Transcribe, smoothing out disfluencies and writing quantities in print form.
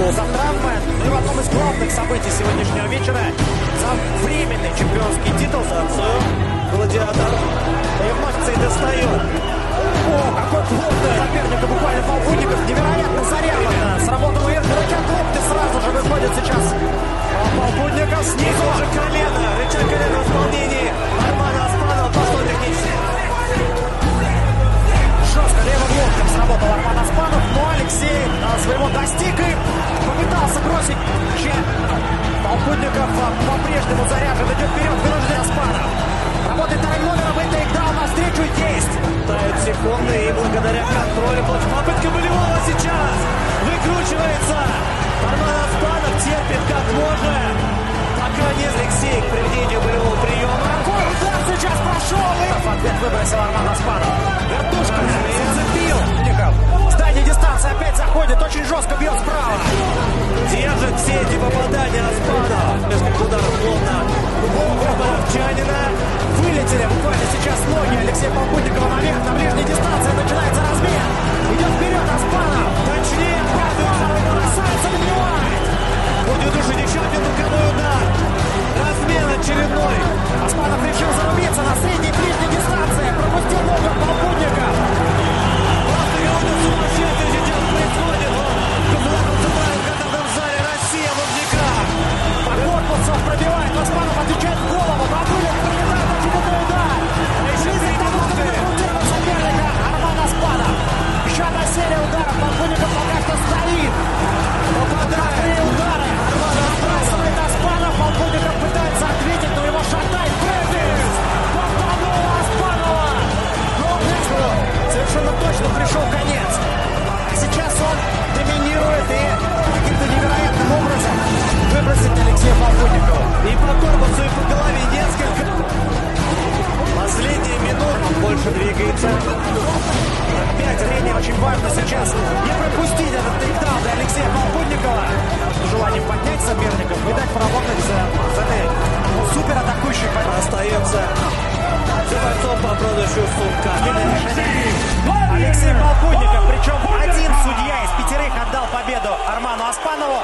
за травмы. И в одном из главных событий сегодняшнего вечера за временный чемпионский титул Гладиатор. И вновь Цей достает. О, какой плотный соперник, буквально Полпутников. Невероятно заряженно. Сработал верхний рычаг локти, сразу же выходит сейчас Полпутников снизу. Уже колено, рычаг колена в исполнении Армана Оспанова. Пошло технически. Жестко левым локтем сработал Арман Оспанов, но Алексей своего достиг и попытался бросить чек. Полпутников по-прежнему заряжен, идет вперед, вынужден Оспанов. Работает вторым номером, и тейкдаун навстречу есть. Тают секунды, и благодаря контролю попытка болевого сейчас выкручивается. Арман Оспанов терпит как может. Пока не Алексей к приведению болевого приема. Какой удар сейчас прошел, и ответ выбросил Арман Оспанов. Вертушка зацепил. С дальней дистанции опять заходит, очень жестко бьет справа. Держит все эти попадания Оспанов. Несколько ударов плотно. Головчанина. Вылетели буквально сейчас ноги Алексея Полпутникова наверх, на ближней дистанции начинается размен. Идет вперед Оспанов. Точнее, Бросается, добивает. будет душить еще один рукавой удар. Размен очередной. Оспанов решил зарубиться на средней и ближней дистанции. Пропустил ногу Полпутников. Просто реально сумасшедшее сейчас происходит. В центральном концертном зале Россия в Лужниках. По корпусу пробивает. Оспанов отвечает в голову. Бабулин прилетает очередной удар. Близок к тому, чтобы накрутил на соперника Арман Оспанов. Еще одна серия ударов. Полпутников пока что стоит. Попадает удары. Сбрасывает Оспанов. Полпутников пытается ответить, но его шатает. Брэдис! Попадал Оспанова. Но совершенно точно пришел конец. А сейчас он доминирует и каким-то невероятным образом выбросит Алексея Полпутникова. И по корпусу, и по голове несколько. Последние минуты больше двигается. Опять зрение очень важно сейчас не пропустить этот тейкдаун для Алексея Полпутникова. Желание поднять соперников и дать поработать за этой супер атакующей борьбой. Остается за бойцом по прозвищу Сумка. Алексей Полпутников, причем один судья из 5 отдал победу Арману Оспанову.